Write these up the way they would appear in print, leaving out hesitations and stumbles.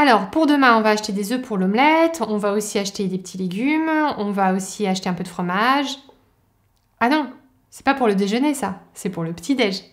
Alors, pour demain, on va acheter des œufs pour l'omelette, on va aussi acheter des petits légumes, on va aussi acheter un peu de fromage. Ah non, c'est pas pour le déjeuner ça, c'est pour le petit-déj.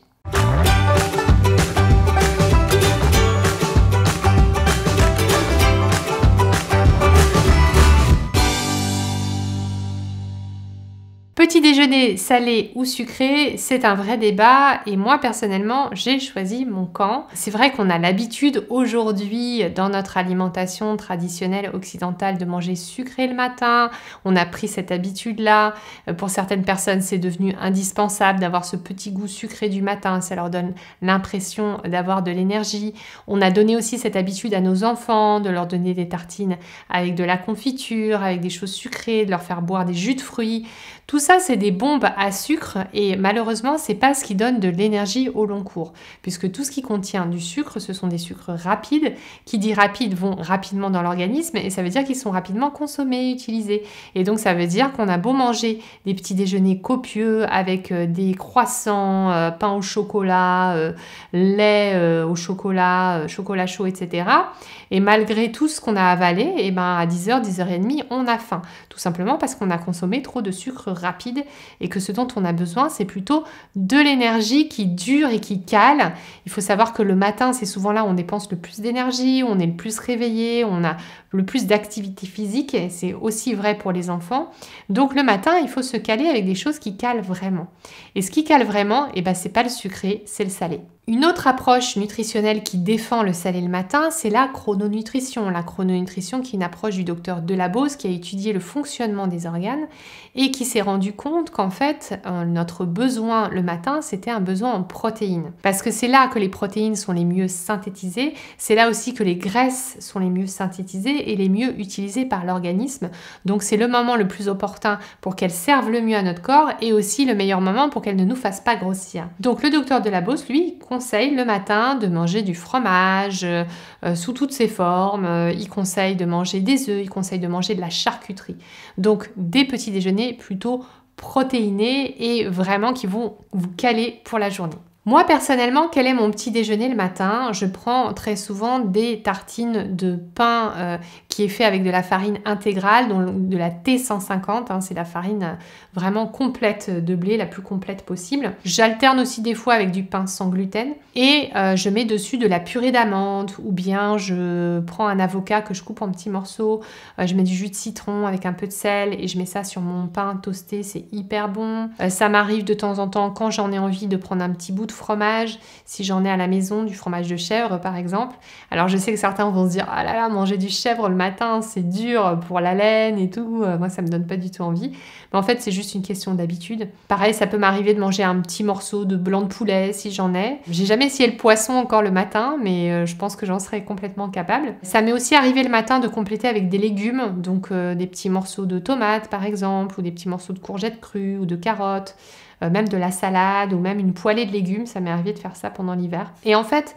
Petit déjeuner salé ou sucré, c'est un vrai débat et moi personnellement j'ai choisi mon camp. C'est vrai qu'on a l'habitude aujourd'hui dans notre alimentation traditionnelle occidentale de manger sucré le matin, on a pris cette habitude-là. Pour certaines personnes c'est devenu indispensable d'avoir ce petit goût sucré du matin, ça leur donne l'impression d'avoir de l'énergie. On a donné aussi cette habitude à nos enfants de leur donner des tartines avec de la confiture, avec des choses sucrées, de leur faire boire des jus de fruits. Tout ça, c'est des bombes à sucre et malheureusement, c'est pas ce qui donne de l'énergie au long cours. Puisque tout ce qui contient du sucre, ce sont des sucres rapides. Qui dit rapide vont rapidement dans l'organisme et ça veut dire qu'ils sont rapidement consommés, utilisés. Et donc, ça veut dire qu'on a beau manger des petits déjeuners copieux avec des croissants, pain au chocolat, lait au chocolat, chocolat chaud, etc. Et malgré tout ce qu'on a avalé, et ben à 10h, 10h30, on a faim. Tout simplement parce qu'on a consommé trop de sucre rapide et que ce dont on a besoin, c'est plutôt de l'énergie qui dure et qui cale. Il faut savoir que le matin, c'est souvent là où on dépense le plus d'énergie, on est le plus réveillé, on a le plus d'activité physique et c'est aussi vrai pour les enfants. Donc le matin, il faut se caler avec des choses qui calent vraiment. Et ce qui cale vraiment, eh ben, c'est pas le sucré, c'est le salé. Une autre approche nutritionnelle qui défend le salé le matin, c'est la chrononutrition. La chrononutrition qui est une approche du docteur Delabose qui a étudié le fonctionnement des organes et qui s'est rendu compte qu'en fait, notre besoin le matin, c'était un besoin en protéines. Parce que c'est là que les protéines sont les mieux synthétisées, c'est là aussi que les graisses sont les mieux synthétisées et les mieux utilisées par l'organisme. Donc c'est le moment le plus opportun pour qu'elles servent le mieux à notre corps et aussi le meilleur moment pour qu'elles ne nous fassent pas grossir. Donc le docteur Delabose, lui, conseille le matin de manger du fromage sous toutes ses formes, il conseille de manger des œufs, il conseille de manger de la charcuterie. Donc des petits déjeuners plutôt protéinés et vraiment qui vont vous caler pour la journée. Moi, personnellement, quel est mon petit déjeuner le matin? Je prends très souvent des tartines de pain qui est fait avec de la farine intégrale, donc de la T150, c'est la farine vraiment complète de blé, la plus complète possible. J'alterne aussi des fois avec du pain sans gluten et je mets dessus de la purée d'amande ou bien je prends un avocat que je coupe en petits morceaux, je mets du jus de citron avec un peu de sel et je mets ça sur mon pain toasté, c'est hyper bon. Ça m'arrive de temps en temps quand j'en ai envie de prendre un petit bout de fromage, si j'en ai à la maison, du fromage de chèvre par exemple. Alors je sais que certains vont se dire « Ah là là, manger du chèvre le matin, c'est dur pour la laine et tout. » Moi, ça me donne pas du tout envie. Mais en fait, c'est juste une question d'habitude. Pareil, ça peut m'arriver de manger un petit morceau de blanc de poulet si j'en ai. J'ai jamais essayé le poisson encore le matin, mais je pense que j'en serais complètement capable. Ça m'est aussi arrivé le matin de compléter avec des légumes, donc des petits morceaux de tomates par exemple, ou des petits morceaux de courgettes crues ou de carottes. Même de la salade ou même une poêlée de légumes, ça m'est arrivé de faire ça pendant l'hiver. Et en fait,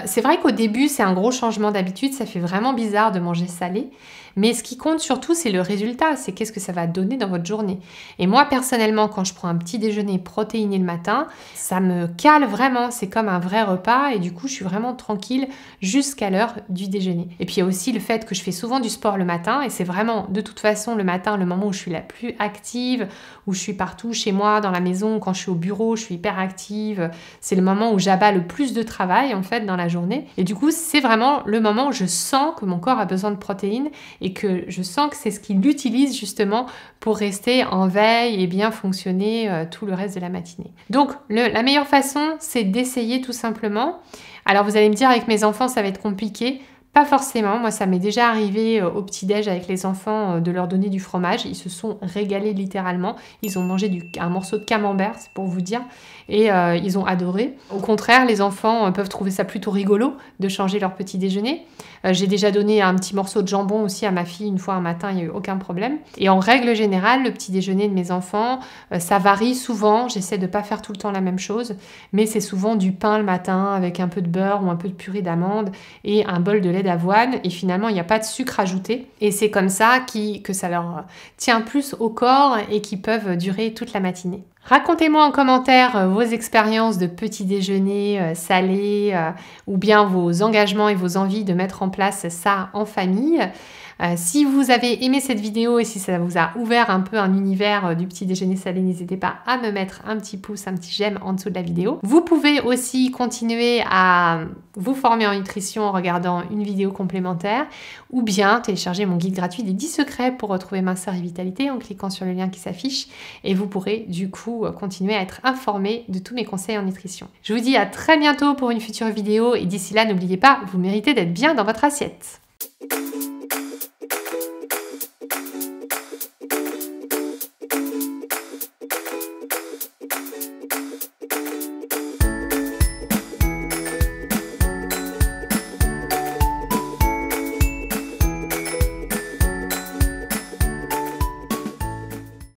c'est vrai qu'au début, c'est un gros changement d'habitude, ça fait vraiment bizarre de manger salé, mais ce qui compte surtout, c'est le résultat, c'est qu'est-ce que ça va donner dans votre journée. Et moi, personnellement, quand je prends un petit déjeuner protéiné le matin, ça me cale vraiment, c'est comme un vrai repas et du coup, je suis vraiment tranquille jusqu'à l'heure du déjeuner. Et puis, il y a aussi le fait que je fais souvent du sport le matin et c'est vraiment, de toute façon, le matin, le moment où je suis la plus active, où je suis partout chez moi, dans la maison, quand je suis au bureau, je suis hyper active. C'est le moment où j'abats le plus de travail, en fait, dans la journée. Et du coup, c'est vraiment le moment où je sens que mon corps a besoin de protéines et que je sens que c'est ce qu'il utilise justement pour rester en veille et bien fonctionner tout le reste de la matinée. Donc, la meilleure façon, c'est d'essayer tout simplement. Alors, vous allez me dire, avec mes enfants, ça va être compliqué. Pas forcément, moi ça m'est déjà arrivé au petit-déj avec les enfants de leur donner du fromage, ils se sont régalés littéralement, ils ont mangé un morceau de camembert, c'est pour vous dire, et ils ont adoré. Au contraire, les enfants peuvent trouver ça plutôt rigolo de changer leur petit déjeuner. J'ai déjà donné un petit morceau de jambon aussi à ma fille une fois un matin, il n'y a eu aucun problème. Et en règle générale, le petit déjeuner de mes enfants, ça varie souvent, j'essaie de ne pas faire tout le temps la même chose, mais c'est souvent du pain le matin avec un peu de beurre ou un peu de purée d'amande et un bol de lait d'avoine et finalement il n'y a pas de sucre ajouté et c'est comme ça que ça leur tient plus au corps et qui peuvent durer toute la matinée. Racontez-moi en commentaire vos expériences de petit déjeuner salé ou bien vos engagements et vos envies de mettre en place ça en famille. Si vous avez aimé cette vidéo et si ça vous a ouvert un peu un univers du petit déjeuner salé, n'hésitez pas à me mettre un petit pouce, un petit j'aime en dessous de la vidéo. Vous pouvez aussi continuer à vous former en nutrition en regardant une vidéo complémentaire ou bien télécharger mon guide gratuit des 10 secrets pour retrouver minceur et vitalité en cliquant sur le lien qui s'affiche et vous pourrez du coup continuer à être informé de tous mes conseils en nutrition. Je vous dis à très bientôt pour une future vidéo et d'ici là, n'oubliez pas, vous méritez d'être bien dans votre assiette.